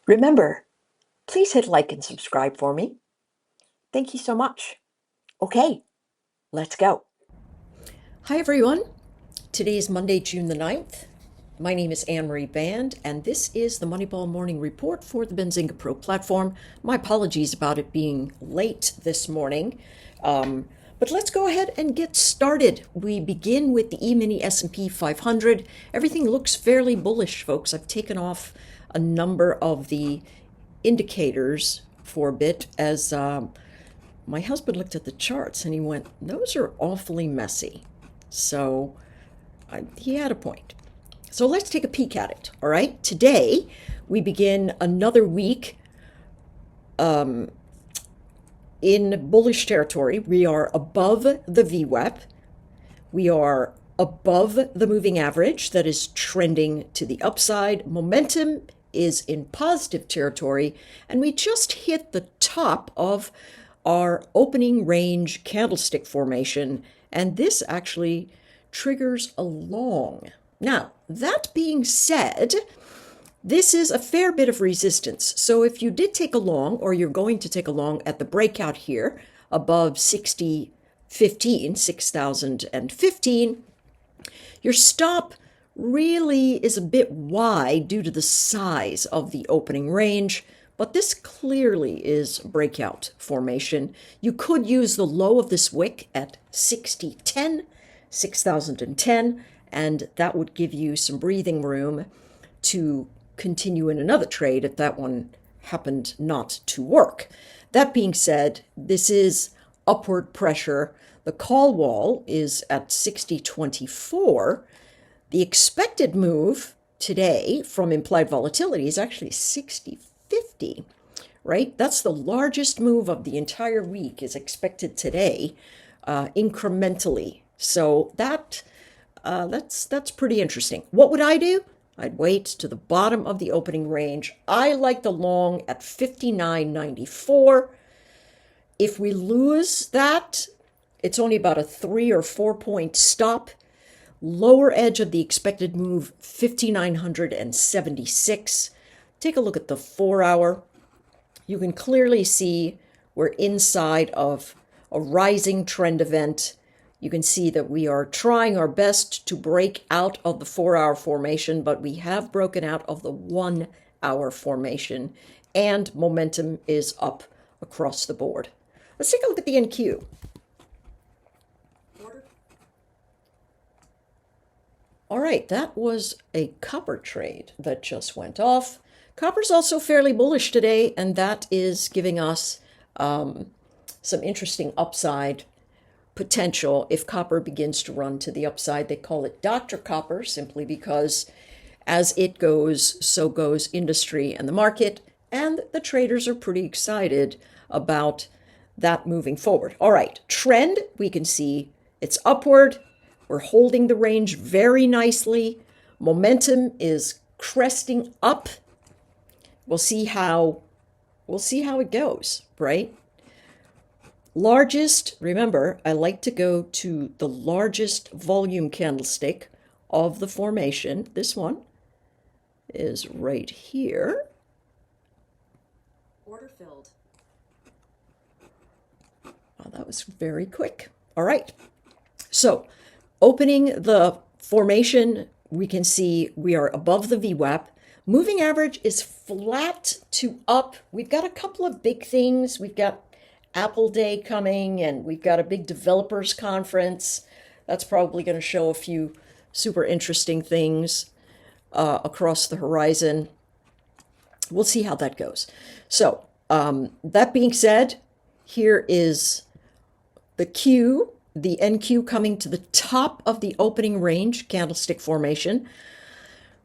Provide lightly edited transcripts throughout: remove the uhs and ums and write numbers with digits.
Remember, please hit like and subscribe for me. Thank you so much. Okay, let's go. Hi, everyone. Today is Monday, June the 9th. My name is Anne-Marie Band, and this is the Moneyball Morning Report for the Benzinga Pro platform. My apologies about it being late this morning, but let's go ahead and get started. We begin with the E-mini S&P 500. Everything looks fairly bullish, folks. I've taken off a number of the indicators for a bit as my husband looked at the charts and he went, those are awfully messy. So he had a point. So let's take a peek at it, all right? Today, we begin another week in bullish territory. We are above the VWAP. We are above the moving average that is trending to the upside. Momentum is in positive territory, and we just hit the top of our opening range candlestick formation, and this actually triggers a long. Now, that being said, this is a fair bit of resistance. So if you did take a long, or you're going to take a long at the breakout here above 6,015, your stop really is a bit wide due to the size of the opening range, but this clearly is breakout formation. You could use the low of this wick at 6,010, and that would give you some breathing room to continue in another trade if that one happened not to work. That being said, this is upward pressure. The call wall is at 60.24. The expected move today from implied volatility is actually 60.50, right? That's the largest move of the entire week is expected today, incrementally. So that's pretty interesting. What would I do? I'd wait to the bottom of the opening range. I like the long at 59.94. If we lose that, it's only about a 3 or 4 point stop. Lower edge of the expected move, 5,976. Take a look at the 4-hour. You can clearly see we're inside of a rising trend event. You can see that we are trying our best to break out of the 4-hour formation, but we have broken out of the 1-hour formation, and momentum is up across the board. Let's take a look at the NQ. All right, that was a copper trade that just went off. Copper's also fairly bullish today, and that is giving us some interesting upside potential if copper begins to run to the upside. They call it Dr. Copper simply because as it goes, so goes industry and the market, and the traders are pretty excited about that moving forward. All right, trend, we can see it's upward. We're holding the range very nicely. Momentum is cresting up. We'll see how it goes, right? Largest, remember, I like to go to the largest volume candlestick of the formation. This one is right here. Order filled. Oh, that was very quick. All right. So, opening the formation, we can see we are above the VWAP. Moving average is flat to up. We've got a couple of big things. We've got Apple Day coming, and we've got a big developers conference. That's probably going to show a few super interesting things across the horizon. We'll see how that goes. So that being said, here is the Q, the NQ coming to the top of the opening range candlestick formation.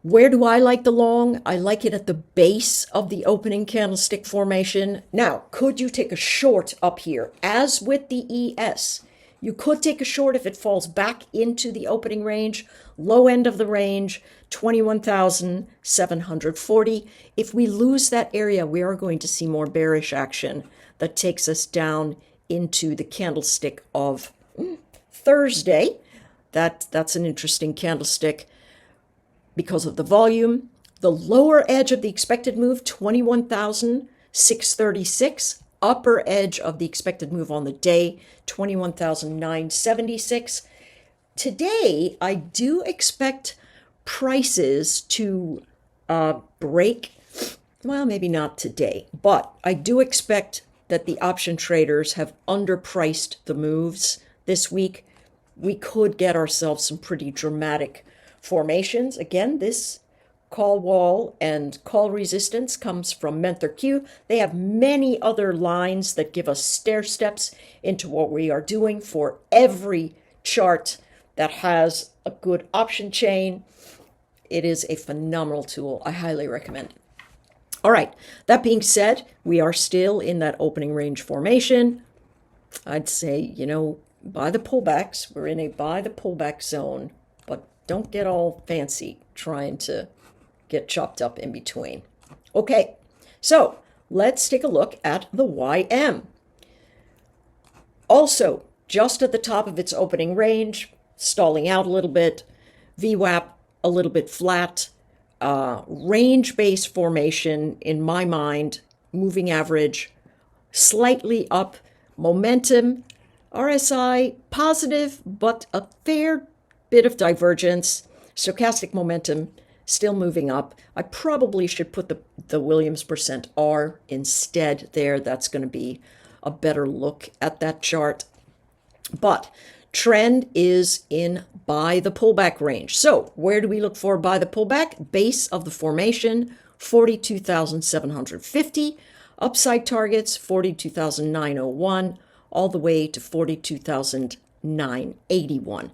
Where do I like the long? I like it at the base of the opening candlestick formation. Now, could you take a short up here? As with the ES, you could take a short if it falls back into the opening range. Low end of the range, 21,740. If we lose that area, we are going to see more bearish action that takes us down into the candlestick of Thursday. That's an interesting candlestick because of the volume. The lower edge of the expected move, 21,636. Upper edge of the expected move on the day, 21,976. Today, I do expect prices to break. Well, maybe not today, but I do expect that the option traders have underpriced the moves this week. We could get ourselves some pretty dramatic formations. Again, this call wall and call resistance comes from Mentor Q. They have many other lines that give us stair steps into what we are doing for every chart that has a good option chain. It is a phenomenal tool. I highly recommend it. All right, that being said, we are still in that opening range formation. I'd say, buy the pullbacks. We're in a buy the pullback zone, but don't get all fancy trying to get chopped up in between. Okay, so let's take a look at the YM. Also, just at the top of its opening range, stalling out a little bit, VWAP a little bit flat, range-based formation in my mind, moving average slightly up, momentum, RSI positive, but a fair bit of divergence, stochastic momentum still moving up. I probably should put the Williams percent R instead there. That's going to be a better look at that chart. But trend is in buy the pullback range. So where do we look for buy the pullback? Base of the formation, 42,750. Upside targets, 42,901, all the way to 42,981.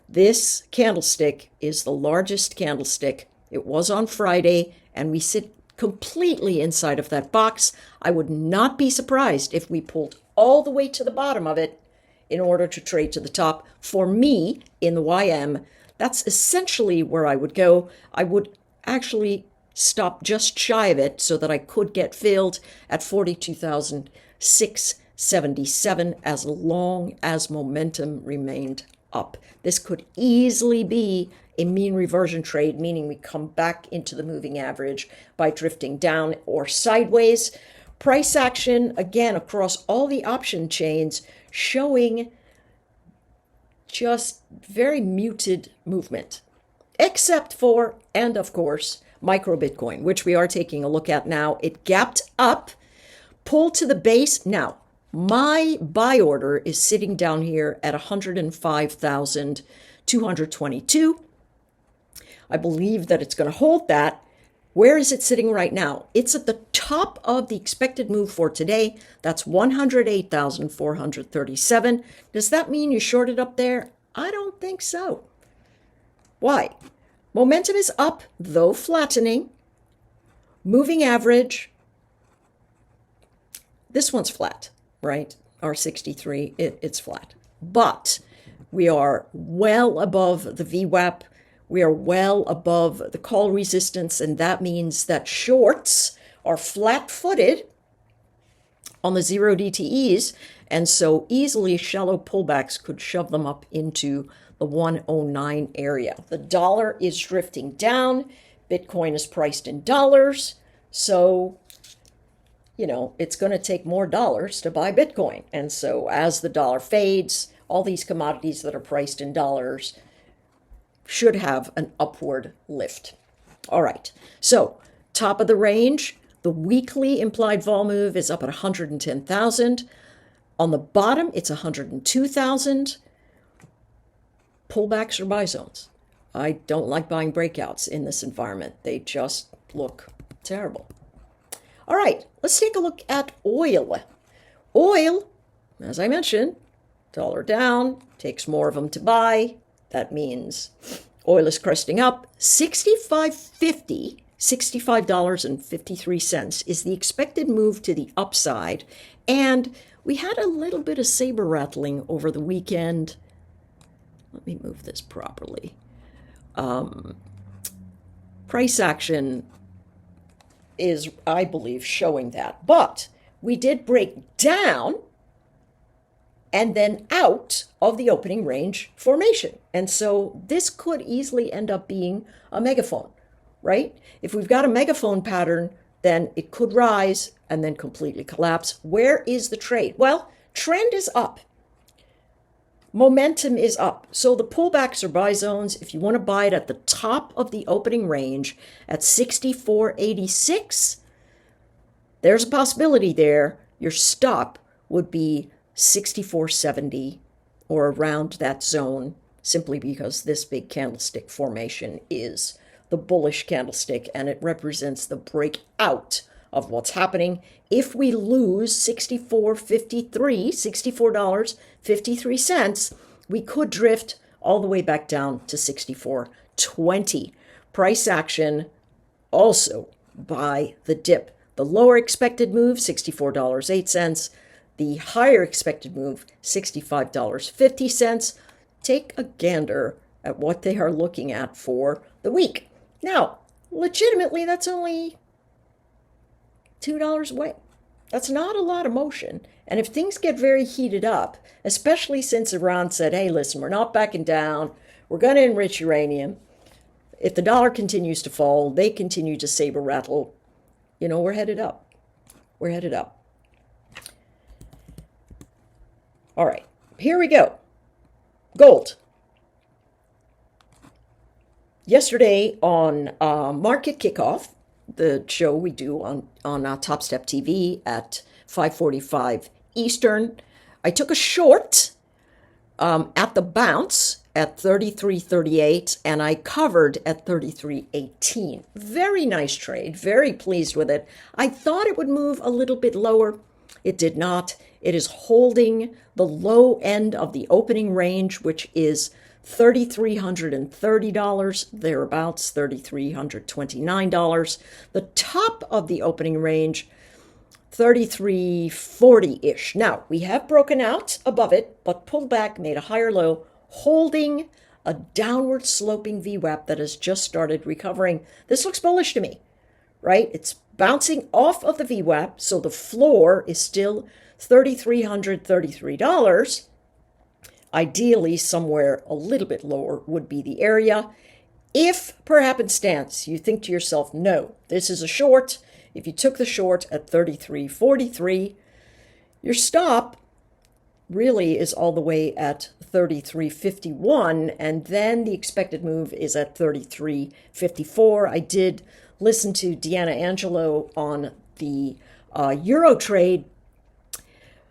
This candlestick is the largest candlestick. It was on Friday, and we sit completely inside of that box. I would not be surprised if we pulled all the way to the bottom of it in order to trade to the top. For me, in the YM, that's essentially where I would go. I would actually stop just shy of it so that I could get filled at 42,677 as long as momentum remained up. This could easily be a mean reversion trade, meaning we come back into the moving average by drifting down or sideways. Price action, again, across all the option chains, showing just very muted movement, except for, and of course, micro Bitcoin, which we are taking a look at now. It gapped up, pulled to the base. Now, my buy order is sitting down here at 105,222. I believe that it's going to hold that. Where is it sitting right now? It's at the top of the expected move for today. That's 108,437. Does that mean you shorted up there? I don't think so. Why? Momentum is up, though flattening. Moving average. This one's flat, right? R63, it's flat. But we are well above the VWAP. We are well above the call resistance, and that means that shorts are flat-footed on the 0 DTEs, and so easily shallow pullbacks could shove them up into the 109 area. The dollar is drifting down. Bitcoin is priced in dollars, so it's going to take more dollars to buy Bitcoin. And so as the dollar fades, all these commodities that are priced in dollars should have an upward lift. All right, so top of the range, the weekly implied vol move is up at 110,000. On the bottom, it's 102,000. Pullbacks or buy zones. I don't like buying breakouts in this environment. They just look terrible. All right, let's take a look at oil. Oil, as I mentioned, dollar down, takes more of them to buy. That means oil is cresting up. $65.53 is the expected move to the upside. And we had a little bit of saber rattling over the weekend. Let me move this properly. Price action is, I believe, showing that. But we did break down and then out of the opening range formation. And so this could easily end up being a megaphone, right? If we've got a megaphone pattern, then it could rise and then completely collapse. Where is the trade? Well, trend is up. Momentum is up. So the pullbacks are buy zones. If you want to buy it at the top of the opening range at 64.86, there's a possibility there. Your stop would be 64.70 or around that zone, simply because this big candlestick formation is the bullish candlestick and it represents the breakout of what's happening. If we lose $64.53, we could drift all the way back down to 64.20. Price action also by the dip. The lower expected move, $64.08. The higher expected move, $65.50. Take a gander at what they are looking at for the week. Now, legitimately, that's only $2 away. That's not a lot of motion. And if things get very heated up, especially since Iran said, hey, listen, we're not backing down, we're going to enrich uranium. If the dollar continues to fall, they continue to saber rattle, we're headed up. We're headed up. All right, here we go. Gold. Yesterday on Market Kickoff, the show we do on Top Step TV at 5:45 Eastern, I took a short at the bounce at 33.38 and I covered at 33.18. Very nice trade, very pleased with it. I thought it would move a little bit lower. It did not. It is holding the low end of the opening range, which is $3,330, thereabouts, $3,329. The top of the opening range, $3,340-ish. Now, we have broken out above it, but pulled back, made a higher low, holding a downward sloping VWAP that has just started recovering. This looks bullish to me, right? It's bouncing off of the VWAP, so the floor is still $3,333. Ideally, somewhere a little bit lower would be the area. If, per happenstance, you think to yourself, no, this is a short, if you took the short at 33.43, your stop really is all the way at 33.51, and then the expected move is at 33.54. I did listen to Deanna Angelo on the Euro Trade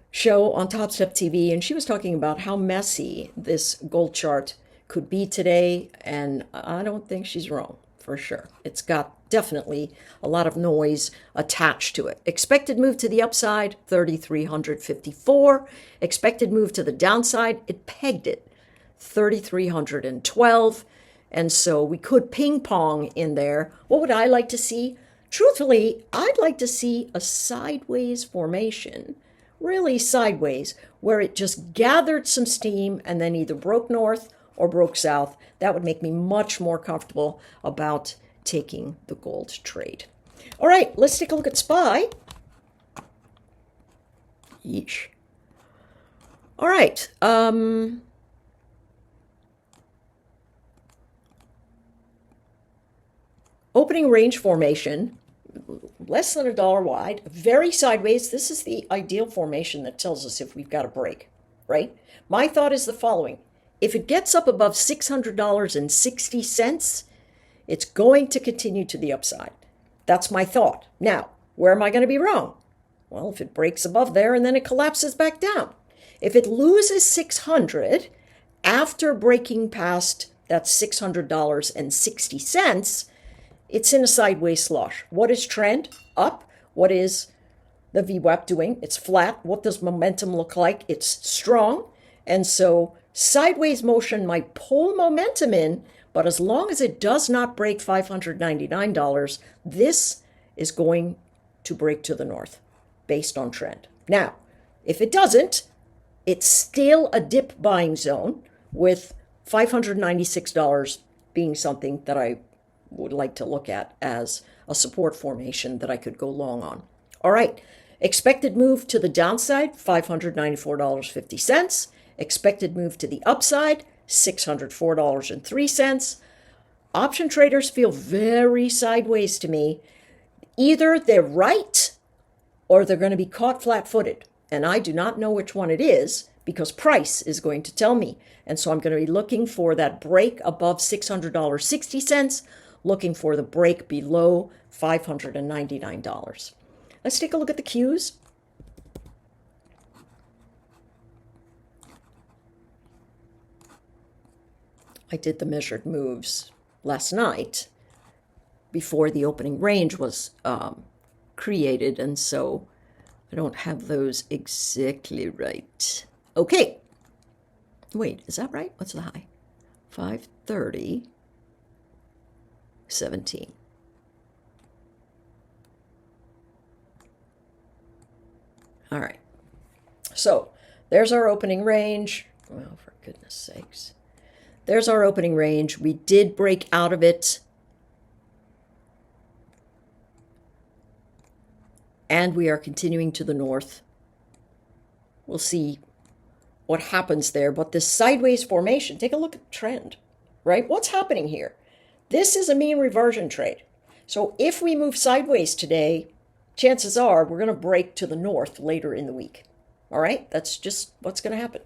show on Top Step TV, and she was talking about how messy this gold chart could be today, and I don't think she's wrong, for sure. It's got definitely a lot of noise attached to it. Expected move to the upside, 3,354. Expected move to the downside, it pegged it, 3,312. And so we could ping pong in there. What would I like to see? Truthfully, I'd like to see a sideways formation, really sideways, where it just gathered some steam and then either broke north or broke south. That would make me much more comfortable about taking the gold trade. All right, let's take a look at SPY. Yeesh. All right. Opening range formation, less than $1 wide, very sideways. This is the ideal formation that tells us if we've got a break, right? My thought is the following. If it gets up above $600.60, it's going to continue to the upside. That's my thought. Now, where am I going to be wrong? Well, if it breaks above there and then it collapses back down. If it loses 600 after breaking past that $600.60, it's in a sideways slosh. What is trend? Up. What is the VWAP doing? It's flat. What does momentum look like? It's strong. And so sideways motion might pull momentum in, but as long as it does not break $599, this is going to break to the north based on trend. Now, if it doesn't, it's still a dip buying zone with $596 being something that I would like to look at as a support formation that I could go long on. All right, expected move to the downside, $594.50. Expected move to the upside, $604.03. Option traders feel very sideways to me. Either they're right or they're going to be caught flat-footed. And I do not know which one it is because price is going to tell me. And so I'm going to be looking for that break above $600.60, looking for the break below $599. Let's take a look at the Qs. I did the measured moves last night before the opening range was created, and so I don't have those exactly right. Okay. Wait, is that right? What's the high? 530.17. All right. So there's our opening range. Well, for goodness sakes. There's our opening range. We did break out of it. And we are continuing to the north. We'll see what happens there. But this sideways formation, take a look at the trend, right? What's happening here? This is a mean reversion trade. So if we move sideways today, chances are we're going to break to the north later in the week. All right? That's just what's going to happen.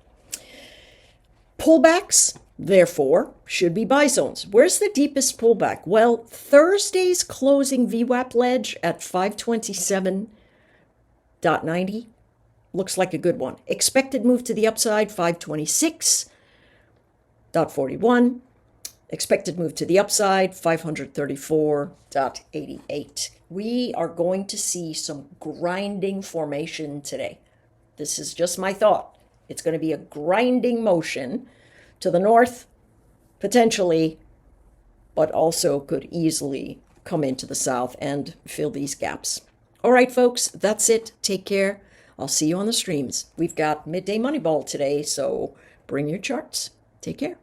Pullbacks, therefore, should be buy zones. Where's the deepest pullback? Well, Thursday's closing VWAP ledge at 527.90 looks like a good one. Expected move to the upside, 526.41. Expected move to the upside, 534.88. We are going to see some grinding formation today. This is just my thought. It's going to be a grinding motion to the north, potentially, but also could easily come into the south and fill these gaps. All right, folks, that's it. Take care. I'll see you on the streams. We've got Midday Moneyball today, so bring your charts. Take care.